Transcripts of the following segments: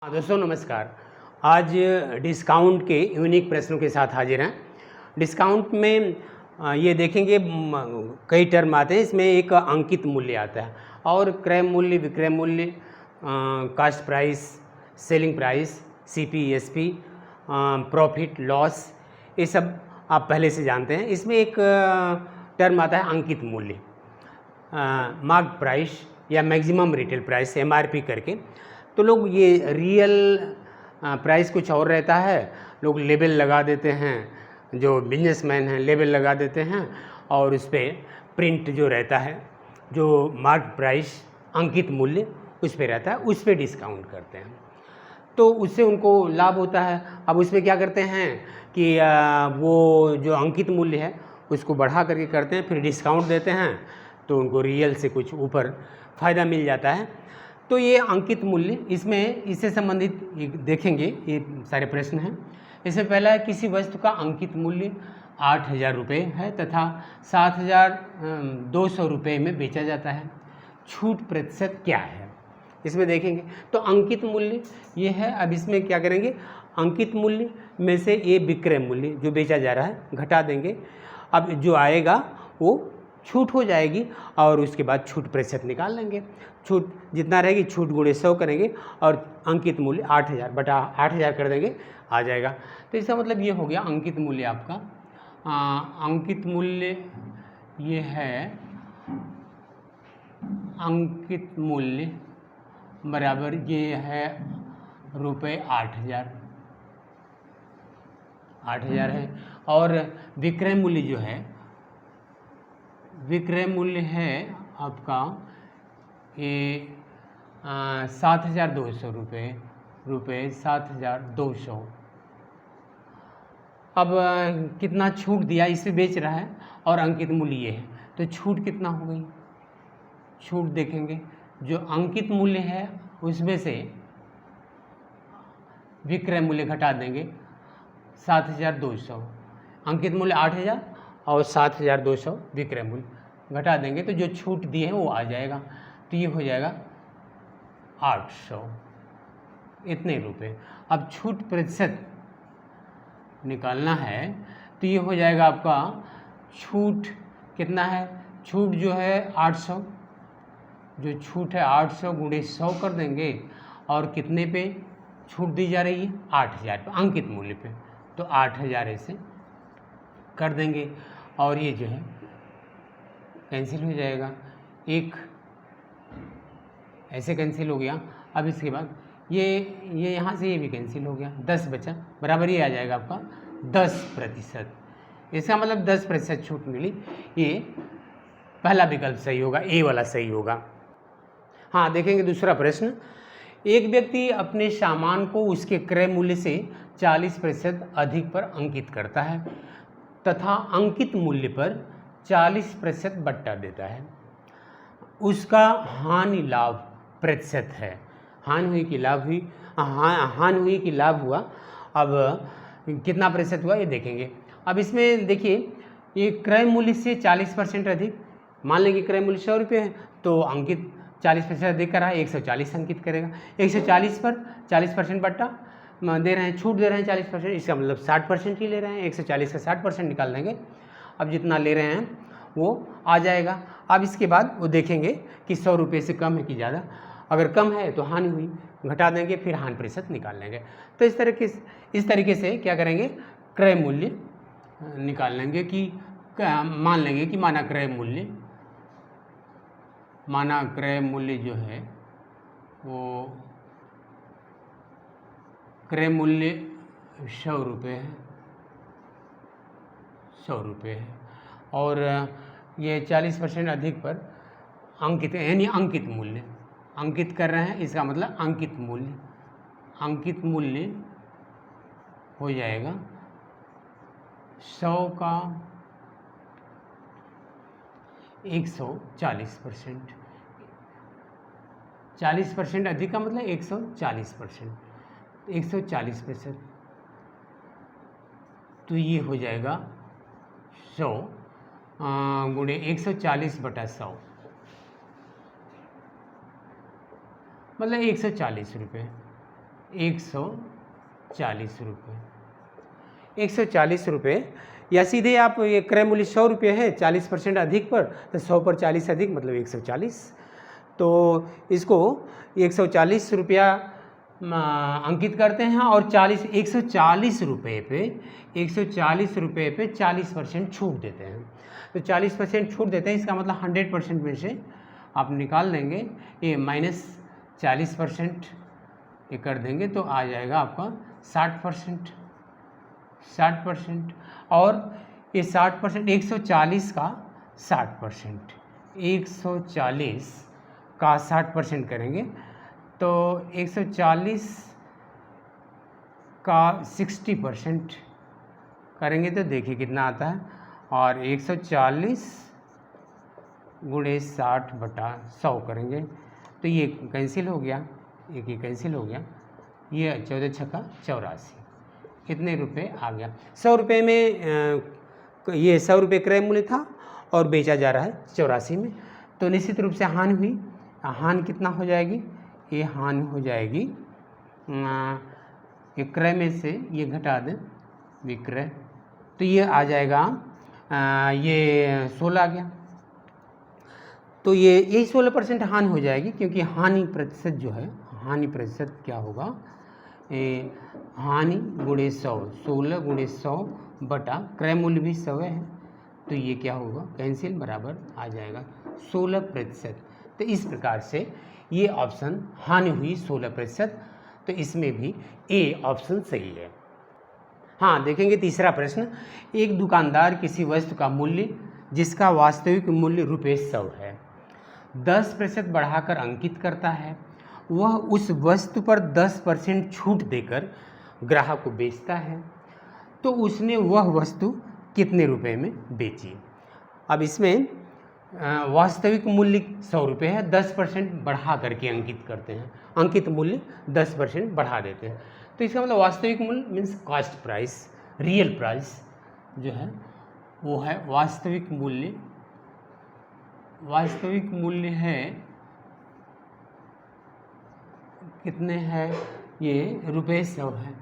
दोस्तों नमस्कार। आज डिस्काउंट के यूनिक प्रश्नों के साथ हाजिर हैं। डिस्काउंट में ये देखेंगे कई टर्म आते हैं, इसमें एक अंकित मूल्य आता है और क्रय मूल्य, विक्रय मूल्य, cost price, selling price, CP, SP, profit, loss, ये सब आप पहले से जानते हैं। इसमें एक टर्म आता है अंकित मूल्य, मार्क प्राइस या मैक्सिमम रिटेल प्राइस, एमआरपी करके। तो लोग ये रियल प्राइस कुछ और रहता है, लोग लेबल लगा देते हैं, जो बिजनेसमैन हैं लेबल लगा देते हैं और उस पर प्रिंट जो रहता है, जो मार्क प्राइस अंकित मूल्य उस पर रहता है, उस पर डिस्काउंट करते हैं। तो उससे उनको लाभ होता है। अब उसमें क्या करते हैं कि वो जो अंकित मूल्य है उसको बढ़ा करके करते हैं, फिर डिस्काउंट देते हैं तो उनको रियल से कुछ ऊपर फ़ायदा मिल जाता है। तो ये अंकित मूल्य, इसमें इससे संबंधित देखेंगे, ये सारे प्रश्न हैं। इसमें पहला है, किसी वस्तु का अंकित मूल्य 8,000 रुपये है तथा 7,200 रुपये में बेचा जाता है, छूट प्रतिशत क्या है? इसमें देखेंगे तो अंकित मूल्य ये है। अब इसमें क्या करेंगे, अंकित मूल्य में से ये विक्रय मूल्य जो बेचा जा रहा है घटा देंगे। अब जो आएगा वो छूट हो जाएगी और उसके बाद छूट प्रतिशत निकाल लेंगे। छूट जितना रहेगी छूट गुणे 100 करेंगे और अंकित मूल्य 8,000 बटा 8,000 कर देंगे, आ जाएगा। तो इसका मतलब ये हो गया अंकित मूल्य आपका। अंकित मूल्य ये है, अंकित मूल्य बराबर ये है रुपये 8,000 है। और विक्रय मूल्य जो है, विक्रय मूल्य है आपका ये 7,200 रुपये 7,200। अब कितना छूट दिया, इसे बेच रहा है और अंकित मूल्य ये है, तो छूट कितना हो गई? छूट देखेंगे, जो अंकित मूल्य है उसमें से विक्रय मूल्य घटा देंगे 7,200, अंकित मूल्य 8,000 और 7,200 विक्रय मूल्य घटा देंगे तो जो छूट दी है वो आ जाएगा। तो ये हो जाएगा 800 इतने रुपए। अब छूट प्रतिशत निकालना है तो ये हो जाएगा आपका, छूट कितना है, छूट जो है 800, जो छूट है 800 गुणे 100 कर देंगे और कितने पे छूट दी जा रही है? 8,000 पे, अंकित मूल्य पे। तो 8,000 ऐसे कर देंगे और ये जो है कैंसिल हो जाएगा, एक ऐसे कैंसिल हो गया। अब इसके बाद ये यहाँ से ये भी कैंसिल हो गया, 10 बचा, बराबर ये आ जाएगा आपका 10%। इसका मतलब 10% छूट मिली। ये पहला विकल्प सही होगा, ए वाला सही होगा। हाँ, देखेंगे दूसरा प्रश्न। एक व्यक्ति अपने सामान को उसके क्रय मूल्य से 40% अधिक पर अंकित करता है तथा अंकित मूल्य पर 40% बट्टा देता है। उसका हानि लाभ प्रतिशत है। हानि हुई कि लाभ हुई? हानि हुई कि लाभ हुआ? अब कितना प्रतिशत हुआ ये देखेंगे। अब इसमें देखिए, ये क्रय मूल्य से 40% अधिक, मान लेंगे क्रय मूल्य 100 रुपये है तो अंकित 40% अधिक करा है, 140 अंकित करेगा। 140 पर 40% बट्टा दे रहे हैं, छूट दे रहे हैं 40%, इसका मतलब 60% ही ले रहे हैं। 140 का 60% निकाल देंगे, अब जितना ले रहे हैं वो आ जाएगा। अब इसके बाद वो देखेंगे कि 100 रुपये से कम है कि ज़्यादा, अगर कम है तो हानि हुई, घटा देंगे, फिर हानि प्रतिशत निकाल लेंगे। तो इस तरीके से क्या करेंगे, क्रय मूल्य निकाल लेंगे कि मान लेंगे कि माना क्रय मूल्य जो है वो क्रय मूल्य 100 रुपये है, 100 रुपये है और ये 40% अधिक पर अंकित, यानी अंकित मूल्य अंकित कर रहे हैं, इसका मतलब अंकित मूल्य हो जाएगा 100 का 140%। 40% अधिक का मतलब 140%, 140%। तो ये हो जाएगा 100 गुणे 140 बटा 100, मतलब 140 रुपये। 140 रुपये, 140 रुपये, या सीधे आप ये क्रय मूल्य 100 रुपये है, 40% अधिक पर, तो 100 पर 40 अधिक मतलब 140। तो इसको 140 रुपया अंकित करते हैं और 140 रुपये पे 140 रुपये पे 40% छूट देते हैं। तो 40% छूट देते हैं, इसका मतलब 100% में से आप निकाल देंगे, ये -40% ये कर देंगे तो आ जाएगा आपका 60%, 60%। और ये 60%, 140 का 60%, 140 का 60% करेंगे तो 140 का 60% करेंगे तो देखिए कितना आता है, और 140 गुणे 60/100 करेंगे तो ये कैंसिल हो गया, एक ये कैंसिल हो गया, ये 14 छक्का 84, कितने रुपए आ गया। 100 रुपये में ये 100 रुपये क्रय मूल्य था और बेचा जा रहा है 84 में, तो निश्चित रूप से हानि हुई। हानि कितना हो जाएगी, ये हानि हो जाएगी, ये क्रय में से ये घटा दें विक्रय, तो ये आ जाएगा ये 16 आ गया। तो यही 16% हानि हो जाएगी, क्योंकि हानि प्रतिशत जो है, हानि प्रतिशत क्या होगा, हानि गुणे 100, 16 गुणे 100 बटा क्रय मूल्य भी 100 है, तो ये क्या होगा, कैंसिल, बराबर आ जाएगा 16%। तो इस प्रकार से ये ऑप्शन हानि हुई 16%, तो इसमें भी ए ऑप्शन सही है। हाँ, देखेंगे तीसरा प्रश्न। एक दुकानदार किसी वस्तु का मूल्य जिसका वास्तविक मूल्य ₹100 है 10% बढ़ाकर अंकित करता है, वह उस वस्तु पर 10% छूट देकर ग्राहक को बेचता है, तो उसने वह वस्तु कितने रुपए में बेची। अब इसमें वास्तविक मूल्य 100 रुपये है, 10% बढ़ा करके अंकित करते हैं, अंकित मूल्य 10% बढ़ा देते हैं, तो इसका मतलब वास्तविक मूल्य means cost price, real price जो है वो है वास्तविक मूल्य। वास्तविक मूल्य है कितने है, ये ₹100 है,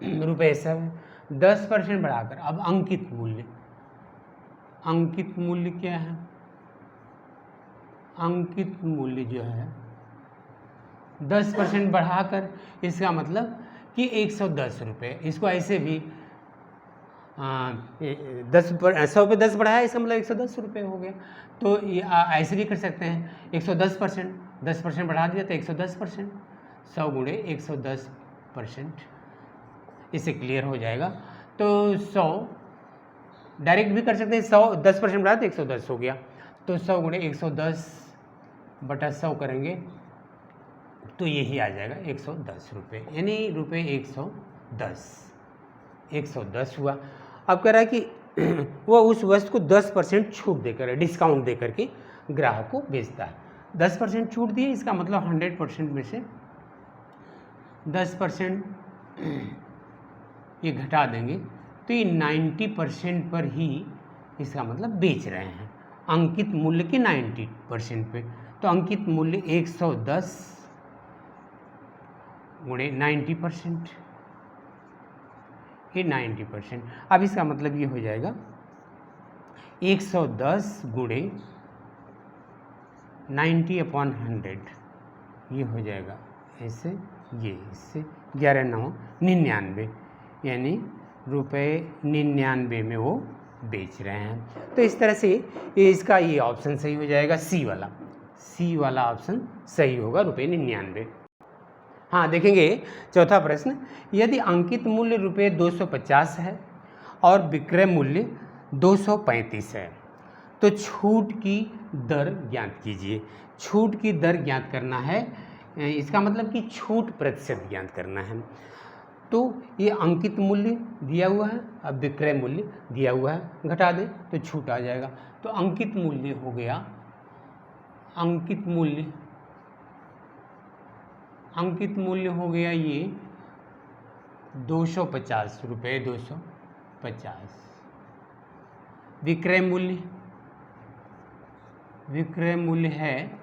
₹100 है, 10% बढ़ाकर। अब अंकित मूल्य, अंकित मूल्य क्या है, अंकित मूल्य जो है 10% बढ़ाकर, इसका मतलब कि 110 रुपये, इसको ऐसे भी 100 पे 10 बढ़ाया, इसका मतलब 110 रुपये हो गया। तो ये ऐसे भी कर सकते हैं, 110%, 10% बढ़ा दिया तो 110%, 100 गुणे 110%, इससे क्लियर हो जाएगा। तो 100 डायरेक्ट भी कर सकते हैं, 100 10% बढ़ा तो 110 हो गया, तो 100 गुणे 110/100 करेंगे तो यही आ जाएगा 110 रुपये, यानी ₹110 हुआ। अब कह रहा है कि वह उस वस्तु को 10% छूट देकर, डिस्काउंट देकर के ग्राहक को बेचता है। 10% छूट दिए, इसका मतलब 100% में से 10% ये घटा देंगे तो ये 90% पर ही इसका मतलब बेच रहे हैं, अंकित मूल्य के 90% पे। तो अंकित मूल्य 110 गुणे 90%, ये 90%। अब इसका मतलब ये हो जाएगा 110 गुणे 90/100, ये हो जाएगा ऐसे, ये इससे 11×9 = 99, यानी ₹99 में वो बेच रहे हैं। तो इस तरह से इसका ये ऑप्शन सही हो जाएगा, सी वाला ऑप्शन सही होगा, ₹99। हाँ, देखेंगे चौथा प्रश्न। यदि अंकित मूल्य ₹250 है और विक्रय मूल्य 235 है तो छूट की दर ज्ञात कीजिए। छूट की दर ज्ञात करना है, इसका मतलब कि छूट प्रतिशत ज्ञात करना है। तो ये अंकित मूल्य दिया हुआ है, अब विक्रय मूल्य दिया हुआ है, घटा दें तो छूट आ जाएगा। तो अंकित मूल्य हो गया, अंकित मूल्य हो गया ये 250 रुपये, 250। विक्रय मूल्य है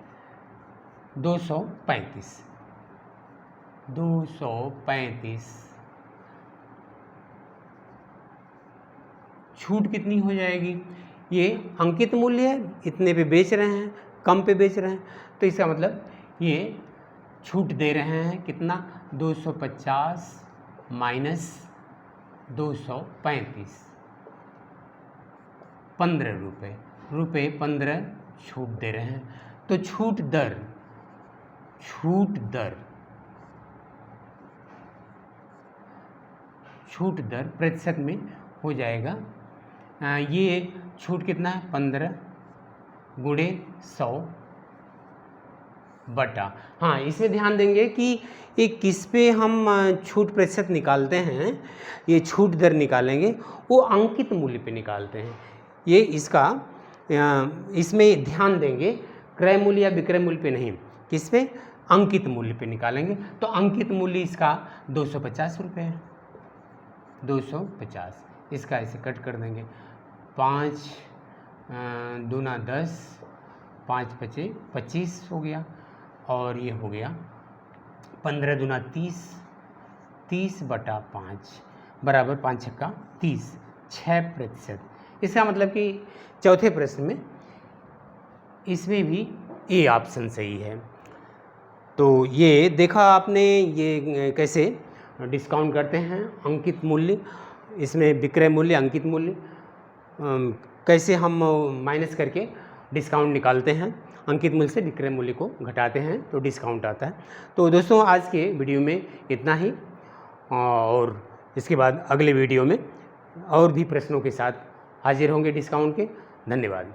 235 छूट कितनी हो जाएगी? ये अंकित मूल्य है, इतने पे बेच रहे हैं, कम पे बेच रहे हैं, तो इसका मतलब ये छूट दे रहे हैं कितना? 250 माइनस 235, 15 रुपये 15 छूट दे रहे हैं। तो छूट दर प्रतिशत में हो जाएगा। ये छूट कितना है? 15 गुणे 100 बटा, हाँ इसमें ध्यान देंगे कि ये किस पे हम छूट प्रतिशत निकालते हैं, ये छूट दर निकालेंगे वो अंकित मूल्य पे निकालते हैं। ये इसका इसमें ध्यान देंगे, क्रय मूल्य या विक्रय मूल्य पे नहीं, किस पे? अंकित मूल्य पे निकालेंगे। तो अंकित मूल्य इसका 250 रुपये है, 250, इसका ऐसे कट कर देंगे। 5 दूना 10, 5 पचे 25 हो गया, और ये हो गया 15 दूना 30, 30 बटा 5 बराबर 5 छक्का 30, 6%। इसका मतलब कि चौथे प्रश्न में इसमें भी ए ऑप्शन सही है। तो ये देखा आपने, ये कैसे डिस्काउंट करते हैं अंकित मूल्य, इसमें विक्रय मूल्य, अंकित मूल्य, कैसे हम माइनस करके डिस्काउंट निकालते हैं, अंकित मूल्य से विक्रय मूल्य को घटाते हैं तो डिस्काउंट आता है। तो दोस्तों आज के वीडियो में इतना ही, और इसके बाद अगले वीडियो में और भी प्रश्नों के साथ हाजिर होंगे डिस्काउंट के। धन्यवाद।